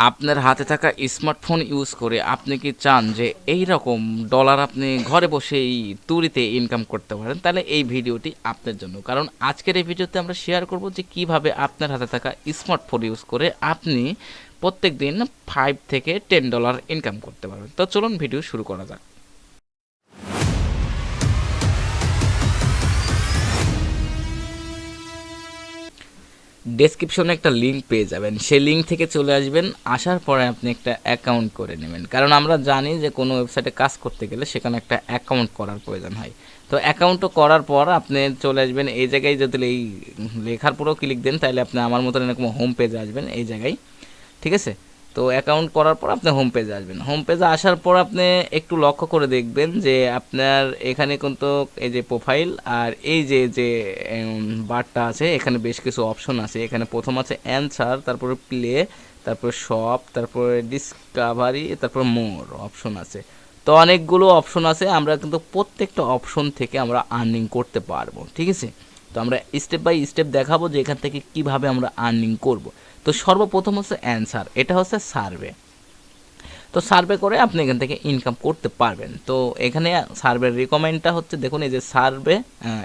আপনার হাতে থাকা স্মার্টফোন ইউজ করে আপনি কি চান যে এই রকম ডলার আপনি ঘরে বসেই তুড়িতে ইনকাম করতে পারেন? তাহলে এই ভিডিওটি আপনার জন্য। কারণ আজকের এই ভিডিওতে আমরা শেয়ার করব যে কিভাবে আপনার হাতে থাকা স্মার্টফোন ইউজ করে আপনি প্রত্যেক দিন 5 থেকে $10 ইনকাম করতে পারবেন। তো চলুন ভিডিও শুরু করা যাক। ডেসক্রিপশনে একটা লিঙ্ক পেয়ে যাবেন, সেই লিঙ্ক থেকে চলে আসবেন। আসার পরে আপনি একটা অ্যাকাউন্ট করে নেবেন, কারণ আমরা জানি যে কোনো ওয়েবসাইটে কাজ করতে গেলে সেখানে একটা অ্যাকাউন্ট করার প্রয়োজন হয়। তো অ্যাকাউন্টও করার পর আপনি চলে আসবেন এই জায়গায়, যদি এই লেখার পুরো ক্লিক দেন তাহলে আপনি আমার মতন এরকম হোম পেজে আসবেন এই জায়গায়, ঠিক আছে? তো অ্যাকাউন্ট করার পর আপনি হোম পেজে আসবেন। হোম পেজে আসার পর আপনি একটু লক্ষ্য করে দেখবেন যে আপনার এখানে কিন্তু এই যে প্রোফাইল আর এই যে যে বারটা আছে, এখানে বেশ কিছু অপশন আছে। এখানে প্রথম আছে অ্যান্সার, তারপরে প্লে, তারপরে শপ, তারপরে ডিসকাভারি, তারপর মোর অপশন আছে। তো অনেকগুলো অপশন আছে, আমরা কিন্তু প্রত্যেকটা অপশন থেকে আমরা আর্নিং করতে পারবো, ঠিক আছে? তো আমরা স্টেপ বাই স্টেপ দেখাবো যে এখান থেকে কিভাবে আমরা আর্নিং করব। তো সর্বপ্রথম হচ্ছে অ্যান্সার, এটা হচ্ছে সার্ভে। তো সার্ভে করে আপনি এখান থেকে ইনকাম করতে পারবেন। তো এখানে সার্ভের রিকমেন্ডটা হচ্ছে, দেখুন এই যে survey,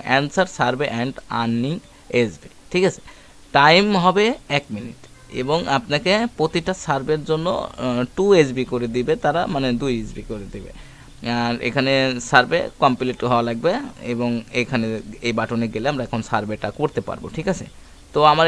answer, survey and earning SB, ঠিক আছে? টাইম হবে 1 মিনিট এবং আপনাকে প্রতিটা সার্ভের জন্য 2 SB করে দিবে তারা, মানে 2 SB করে দিবে। আর এখানে সার্ভে কমপ্লিট হওয়া লাগবে এবং এখানে এই বাটনে গেলে আমরা এখন সার্ভেটা করতে পারবো, ঠিক আছে? তো আমার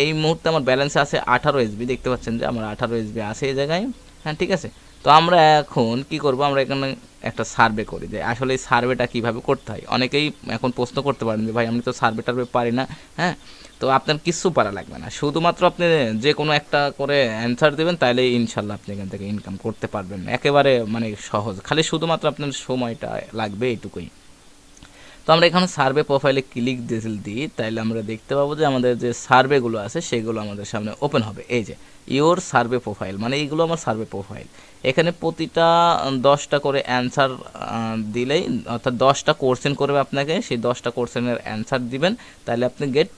এই মুহূর্তে আমার ব্যালেন্স আছে 18 SB, দেখতে পাচ্ছেন যে আমার 18 SB আছে এই জায়গায়। হ্যাঁ, ঠিক আছে। তো আমরা এখন কি করব, আমরা এখানে একটা সার্ভে করি যে আসলে এই সার্ভেটা কীভাবে করতে হয়। অনেকেই এখন প্রশ্ন করতে পারেন যে ভাই আমি তো সার্ভে টার্ভে পারি না। হ্যাঁ, তো আপনার কিচ্ছু পারা লাগবে না, শুধুমাত্র আপনি যে কোনো একটা করে অ্যান্সার দেবেন, তাহলে ইনশাল্লাহ আপনি এখান থেকে ইনকাম করতে পারবেন। একেবারে মানে সহজ, খালি শুধুমাত্র আপনার সময়টা লাগবে এইটুকুই। তো আমরা এখানে সার্ভে প্রোফাইলে ক্লিক দিই, তাইলে আমরা দেখতে পাবো যে আমাদের যে সার্ভেগুলো আছে সেগুলো আমাদের সামনে ওপেন হবে। এই যে ইওর সার্ভে প্রোফাইল, মানে এইগুলো আমার সার্ভে প্রোফাইল। এখানে প্রতিটা 10টা করে অ্যান্সার দিলেই, অর্থাৎ 10টা কোশ্চেন করবে আপনাকে, সেই 10টা কোশ্চেনের অ্যান্সার দিবেন, তাহলে আপনি get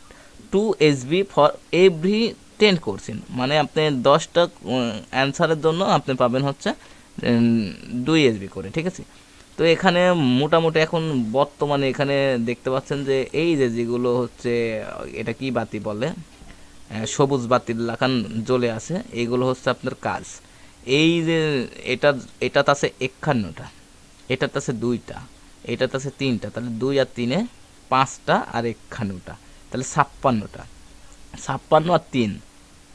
2 SB for every 10 question, মানে আপনি 10টা অ্যান্সারের জন্য আপনি পাবেন হচ্ছে 2 SB করে, ঠিক আছে? তো এখানে মোটামুটি এখন বর্তমানে এখানে দেখতে পাচ্ছেন যে এই যে যেগুলো হচ্ছে, এটা কি বাতি বলে, সবুজ বাতির লাগান জ্বলে আছে, এইগুলো হচ্ছে আপনার কাজ। এই যে এটা, এটাতে আছে 51টা, এটাতে আছে 2টা, এটাতে আছে 3টা, তাহলে 2 আর 3-এ 5টা আর 51টা, তাহলে 56টা। 56 আর 3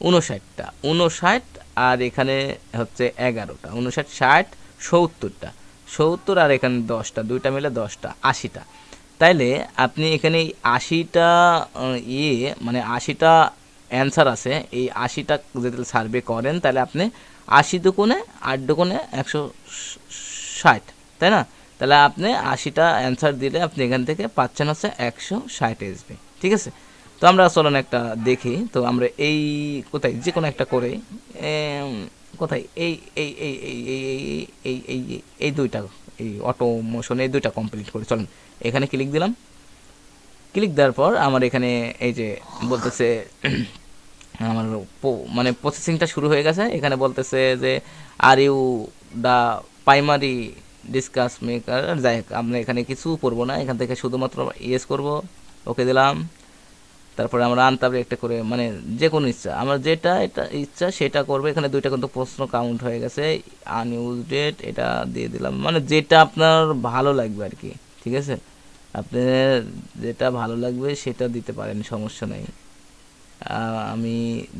59টা, 59 আর এখানে হচ্ছে 11টা, 59, 60, 70টা, 70 আর এখানে 10টা, 2টা মিলে 10টা, 80টা। তাইলে আপনি এখানে এই 80টা মানে 80টা অ্যান্সার আছে, এই 80টা যদি সার্ভে করেন তাহলে আপনি 80 দুগুণে 8 দুগুণে 160, তাই না? তাহলে আপনি 80টা অ্যান্সার দিলে আপনি এখান থেকে পাচ্ছেন হচ্ছে 160 SB, ঠিক আছে? তো আমরা চলুন একটা দেখি। তো আমরা এই কোথায় যে কোনো একটা করে কোথায় এই এই এই এই এই এই এই এই এই দুইটা, এই অটোমোশন, এই দুইটা কমপ্লিট করে চলুন। এখানে ক্লিক দিলাম। ক্লিক দেওয়ার পর আমার এখানে এই যে বলতেছে আমার মানে প্রসেসিংটা শুরু হয়ে গেছে। এখানে বলতেছে যে are you the primary discuss maker, যাই হোক আমরা এখানে কিছু করবো না, এখান থেকে শুধুমাত্র ইয়েস করব, ওকে দিলাম। তারপরে আমরা আনতাবলে একটা করে, মানে যে কোনো ইচ্ছা আমার যেটা এটা ইচ্ছা সেটা করবে। এখানে 2টা কিন্তু প্রশ্ন কাউন্ট হয়ে গেছে। আনইউজ ডেট এটা দিয়ে দিলাম, মানে যেটা আপনার ভালো লাগবে আর কি, ঠিক আছে? আপনার যেটা ভালো লাগবে সেটা দিতে পারেন, সমস্যা নেই। আমি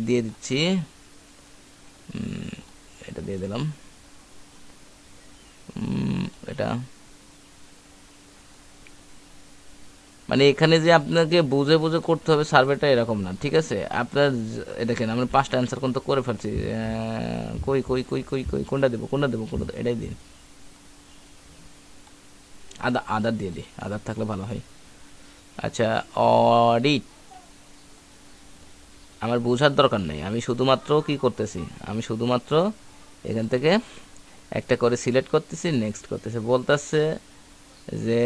দিয়ে দিচ্ছি, এটা দিয়ে দিলাম, এটা মানে এখানে যে আপনাকে বুঝে বুঝে করতে হবে সার্ভেটা এরকম না, ঠিক আছে? আপনার দেখেন আমরা 5টা অ্যান্সার কিন্তু করে ফেলছি। কই কই কই কই কই কোনটা দেবো কোনটা দেবো কোনটা দেবো, এটাই দিন। আদার দিয়ে দিই, আদার থাকলে ভালো হয়। আচ্ছা, অডিট আমার বোঝার দরকার নেই, আমি শুধুমাত্র কি করতেছি, আমি শুধুমাত্র এখান থেকে একটা করে সিলেক্ট করতেছি, নেক্সট করতেছি, বলতেছে যে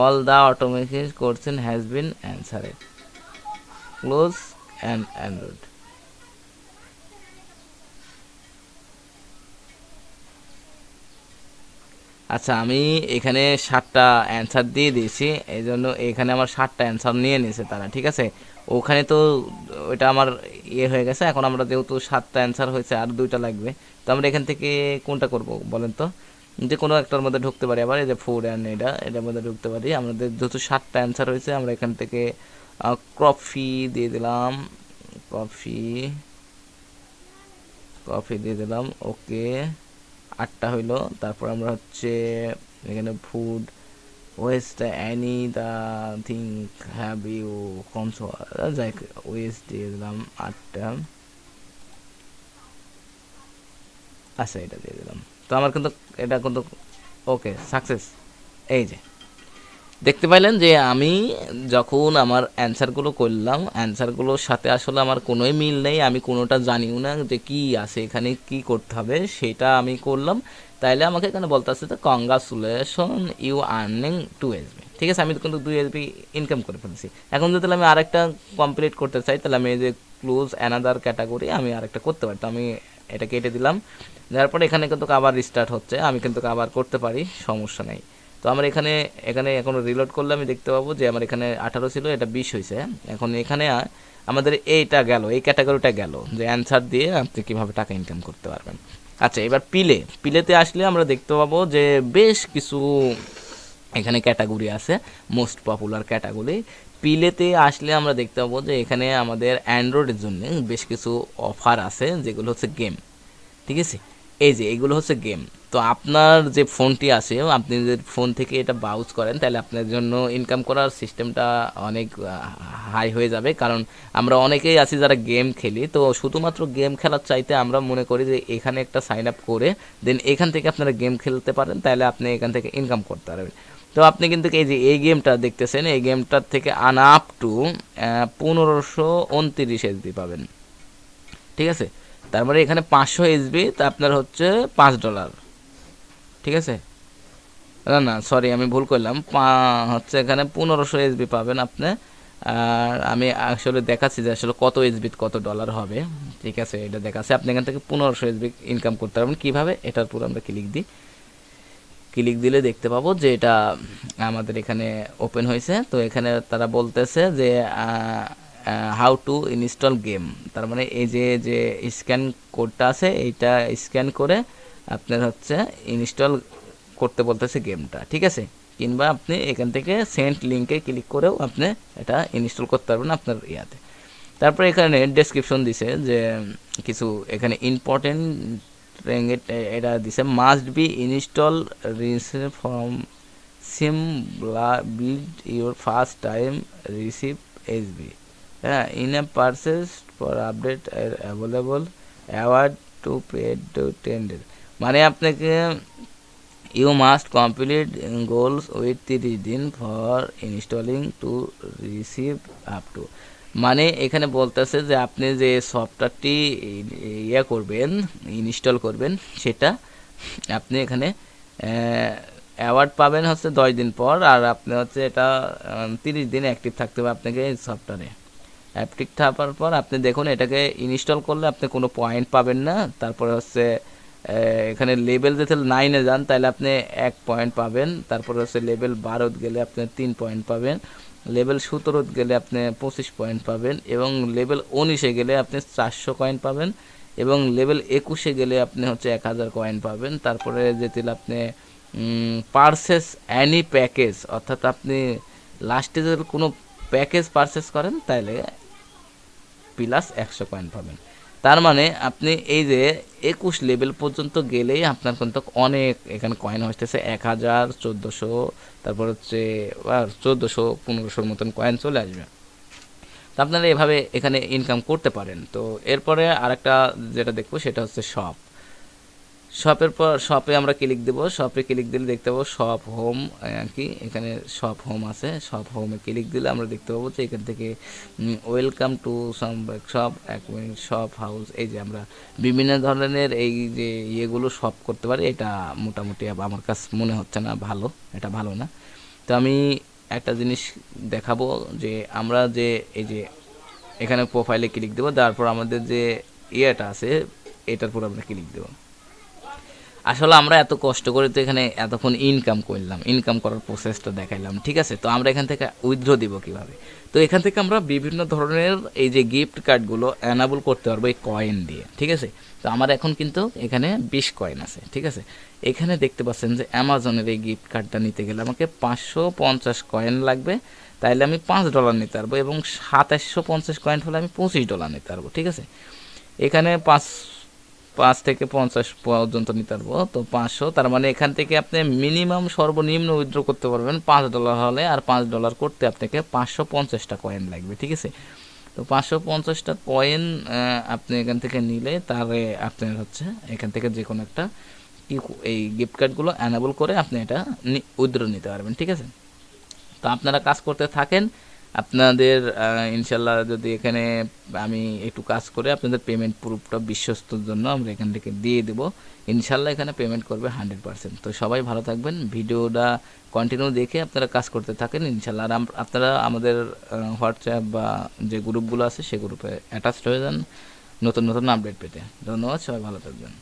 all the automated question has been answered, close and android, আচ্ছা, আমি এখানে 7টা অ্যান্সার দিয়ে দিয়েছি, এই জন্য এখানে আমার 7টা অ্যান্সার নিয়ে নিয়েছে তারা, ঠিক আছে। ওখানে তো ওইটা আমার ইয়ে হয়ে গেছে। এখন আমরা যেহেতু 7টা অ্যান্সার হয়েছে, আর 2টা লাগবে, তো আমরা এখান থেকে কোনটা করব বলেন তো? যে কোনো একটার মধ্যে ঢুকতে পারি, আবার এই যে ফুড অ্যান্ড এটার মধ্যে ঢুকতে পারি। আমাদের যেহেতু 7টা অ্যান্সার হয়েছে, আমরা এখান থেকে কফি দিয়ে দিলাম, কফি কফি দিয়ে দিলাম, ওকে। 8টা হইলো। তারপর আমরা হচ্ছে এখানে food waste any the thing have you কনসো, যাই ওয়েস্ট দিয়ে দিলাম 8টা। আচ্ছা, এটা দিয়ে দিলাম। তো আমার কিন্তু এটা কিন্তু ওকে সাকসেস। এই যে দেখতে পাইলেন যে আমি যখন আমার অ্যান্সারগুলো করলাম, অ্যান্সারগুলোর সাথে আসলে আমার কোনোই মিল নেই, আমি কোনোটা জানিও না যে কি আছে এখানে, কি করতে হবে সেটা আমি করলাম। তাইলে আমাকে এখানে বলতেছে যে কংগ্রাচুলেশন ইউ আর্নিং 2 SB, ঠিক আছে। আমি কিন্তু 2 SB ইনকাম করে ফেলেছি। এখন যদি আমি আরেকটা কমপ্লিট করতে চাই, তাহলে আমি এই যে ক্লোজ অ্যানাদার ক্যাটাগরি আমি আরেকটা করতে পারি। তো আমি এটা কেটে দিলাম, দেওয়ার পরে এখানে কিন্তু আবার রিস্টার্ট হচ্ছে, আমি কিন্তু আবার করতে পারি, সমস্যা নেই। তো আমরা এখানে এখানে এখন রিলোড করলে আমি দেখতে পাবো যে আমার এখানে 18 ছিল, এটা 20 হয়েছে। এখন এখানে আমাদের এইটা গেল, এই ক্যাটাগরিটা গেল, যে অ্যান্সার দিয়ে আপনি কীভাবে টাকা ইনকাম করতে পারবেন। আচ্ছা, এবার পিলেতে আসলে আমরা দেখতে পাবো যে বেশ কিছু এখানে ক্যাটাগরি আছে, মোস্ট পপুলার ক্যাটাগরি। পিলেতে আসলে আমরা দেখতে পাবো যে এখানে আমাদের অ্যান্ড্রয়েডের জন্য বেশ কিছু অফার আছে, যেগুলো হচ্ছে গেম, ঠিক আছে। এই যে এগুলো হচ্ছে গেম। তো আপনার যে ফোনটি আছে, আপনি যদি ফোন থেকে এটা ব্রাউজ করেন, তাহলে আপনার জন্য ইনকাম করার সিস্টেমটা অনেক হাই হয়ে যাবে। কারণ আমরা অনেকেই আছি যারা গেম খেলি, তো শুধুমাত্র গেম খেলার চাইতে আমরা মনে করি যে এখানে একটা সাইন আপ করে দেন এখান থেকে আপনারা গেম খেলতে পারেন, তাহলে আপনি এখান থেকে ইনকাম করতে পারবেন। তো আপনি কিন্তু এই যে এই গেমটা দেখতেছেন, এই গেমটার থেকে আপ টু 1529 SB পাবেন, ঠিক আছে। তার মানে এখানে 500 SB, তা আপনার হচ্ছে $5, ঠিক আছে। না না, সরি, আমি ভুল করলাম, হচ্ছে এখানে 1500 SB পাবেন আপনি। আর আমি আসলে দেখাচ্ছি যে আসলে কত এসবি কত ডলার হবে, ঠিক আছে। এটা দেখাচ্ছে আপনি এখান থেকে 1500 SB ইনকাম করতে পারবেন কীভাবে, এটার পুরো আমরা ক্লিক দিই। ক্লিক দিলে দেখতে পাবো যে এটা আমাদের এখানে ওপেন হয়েছে। তো এখানে তারা বলতেছে যে হাউ টু ইনস্টল গেম, তার মানে এই যে যে স্ক্যান কোডটা আছে, এইটা স্ক্যান করে আপনার হচ্ছে ইনস্টল করতে বলতেছে গেমটা, ঠিক আছে। কিংবা আপনি এখান থেকে সেন্ড লিঙ্কে ক্লিক করেও আপনি এটা ইনস্টল করতে পারবেন আপনার ইয়াতে। তারপরে এখানে ডেসক্রিপশন দিছে যে কিছু এখানে ইম্পর্টেন্ট এটা দিছে, must be install receive from sim build your first time receive SB, হ্যাঁ, in a purchase for update available award to paid to tender. মানে আপনাকে you must complete goals with 30 দিন for installing to receive up to, মানে এখানে বলতেছে যে আপনি যে সফটওয়্যারটি ইয়ে করবেন, ইনস্টল করবেন, সেটা আপনি এখানে অ্যাওয়ার্ড পাবেন হচ্ছে 10 দিন পর। আর আপনি হচ্ছে এটা 30 দিন অ্যাক্টিভ থাকতে হবে আপনাকে এই সফটওয়্যারে। অ্যাক্টিভ থাকার পর আপনি দেখুন এটাকে ইনস্টল করলে আপনি কোনো পয়েন্ট পাবেন না। তারপরে হচ্ছে এখানে লেভেল যদি 9-এ যান তাহলে আপনি 1 পয়েন্ট পাবেন। তারপরে হচ্ছে লেভেল 12 গেলে আপনি 3 পয়েন্ট পাবেন, লেভেল 17 গেলে আপনি 25 পয়েন্ট পাবেন, এবং লেভেল 19-এ গেলে আপনি 400 কয়েন পাবেন, এবং লেভেল 21-এ গেলে আপনি হচ্ছে 1000 কয়েন পাবেন। তারপরে যেতে আপনি পারচেস অ্যানি প্যাকেজ, অর্থাৎ আপনি লাস্টে যদি কোনো প্যাকেজ পারচেস করেন তাহলে প্লাস 100 কয়েন পাবেন। তার মানে আপনি এই যে 21 লেভেল পর্যন্ত গেলেই আপনার কিন্তু অনেক এখানে কয়েন হচ্ছে 1000, 1400, তারপর হচ্ছে 1400, 1500 মতন কয়েন চলে আসবে। তো আপনারা এভাবে এখানে ইনকাম করতে পারেন। তো এরপরে আরেকটা যেটা দেখবো সেটা হচ্ছে শপ। শপের পর শপে আমরা ক্লিক দেবো, শপে ক্লিক দিলে দেখতে পাবো শপ হোম, কি এখানে শপ হোম আছে। শপ হোমে ক্লিক দিলে আমরা দেখতে পাবো যে এখান থেকে welcome to some shop, 1 minute shop house, এই যে আমরা বিভিন্ন ধরনের এই যে ইয়েগুলো শপ করতে পারি। এটা মোটামুটি আমার কাছে মনে হচ্ছে না ভালো, এটা ভালো না। তো আমি একটা জিনিস দেখাবো যে আমরা যে এই যে এখানে প্রোফাইলে ক্লিক দেবো, তারপর আমাদের যে ইয়েটা আছে এটার পর আমরা ক্লিক দেবো। আসলে আমরা এত কষ্ট করে তো এখানে এতক্ষণ ইনকাম করলাম, ইনকাম করার প্রসেসটা দেখাইলাম, ঠিক আছে? তো আমরা এখান থেকে উইথড্র দিব কিভাবে? তো এখান থেকে আমরা বিভিন্ন ধরনের এই যে গিফট কার্ডগুলো অ্যানাবল করতে পারবো এই কয়েন দিয়ে, ঠিক আছে? তো আমার এখন কিন্তু এখানে 20 কয়েন আছে, ঠিক আছে? এখানে দেখতে পাচ্ছেন যে অ্যামাজনের এই গিফট কার্ডটা নিতে গেলে আমাকে 550 কয়েন লাগবে, তাইলে আমি $5 নিতে পারবো, এবং 2750 কয়েন হলে আমি $25 নিতে পারবো, ঠিক আছে? এখানে 5 থেকে 50 পর্যন্ত নিতে পারবো, তো 500, তার মানে এখান থেকে আপনি মিনিমাম সর্বনিম্ন উইথড্র করতে পারবেন $5 হলে, আর $5 করতে আপনাকে 550টা কয়েন লাগবে, ঠিক আছে? তো 550টা কয়েন আপনি এখান থেকে নিলে তারে আপনার হচ্ছে এখান থেকে যে কোনো একটা এই গিফট কার্ডগুলো অ্যানাবল করে আপনি এটা উইথড্র নিতে পারবেন, ঠিক আছে? তো আপনারা কাজ করতে থাকেন, আপনাদের ইনশাল্লাহ যদি এখানে আমি একটু কাজ করে আপনাদের পেমেন্ট প্রুফটা বিশ্বস্তর জন্য আমরা এখান থেকে দিয়ে দেবো, ইনশাল্লাহ এখানে পেমেন্ট করবে 100%। তো সবাই ভালো থাকবেন, ভিডিওটা কন্টিনিউ দেখে আপনারা কাজ করতে থাকেন ইনশাল্লাহ। আর আপনারা আমাদের হোয়াটসঅ্যাপ বা যে গ্রুপগুলো আছে সে গ্রুপে অ্যাটাচড হয়ে যান নতুন নতুন আপডেট পেতে। ধন্যবাদ, সবাই ভালো থাকবেন।